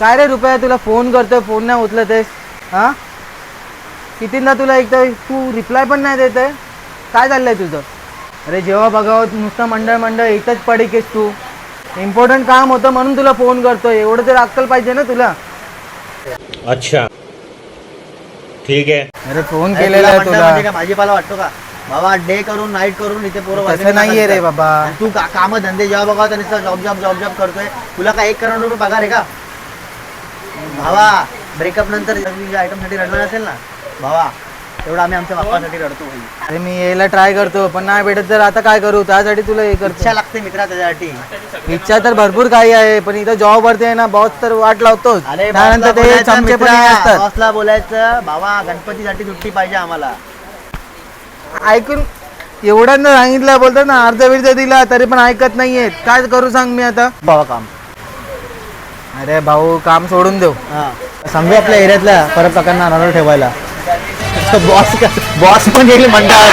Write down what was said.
काय रे रुपया, तुला फोन करतोय, फोन नाही उचलत आहेस? हां, कितींदा तुला एकदा तू रिप्लाय पण नाही देत आहे. काय चाललंय तुझं? अरे जेव्हा बघावं नुसतं मंडळ मंडळ इथंच पडीक आहेस तू. इम्पॉर्टंट काम होतं म्हणून तुला फोन करतोय, एवढं तर अक्कल पाहिजे ना तुला. अच्छा ठीक आहे. अरे फोन केलेला आहे तुला. म्हणजे काय भाजीपाला वाटतो का बाबा? डे करून नाईट करून इथे पोरं तसं नाहीये रे बाबा. आणि तू काम धंदे जेव्हा बघा तर नुसतं जॉब जॉब जॉब जॉब करतोय. तुला काय 1 करोड रुपये पगार आहे का भावा? ब्रेकअप नंतर आयटम साठी रडलं नसेल ना भावा, तेवढं आम्ही आमच्या बाप्पासाठी रडतो भाई. अरे मी यायला ट्राय करतो पण नाही भेटत, तर आता काय करू? त्यासाठी तुला हे करतो. इच्छा लागते मित्रा त्याच्यासाठी. इच्छा तर भरपूर काही आहे, पण इथं जॉब वरती आहे ना बॉस, तर वाट लावतोच. त्यानंतर ते चमचे पण असतात. बॉसला बोलायचं बाबा गणपतीसाठी सुट्टी पाहिजे आम्हाला. ऐकून एवढ्यांदा सांगितलं, बोलतात ना अर्धा विर्ध दिला तरी पण ऐकत नाहीयेत. काय करू सांग मी आता? भावा काम. अरे भाऊ काम सोडून देऊ. सांगू आपल्या एरियातल्या परत प्रकारांना अनावर ठेवायला. बॉस पण गेली म्हणतात.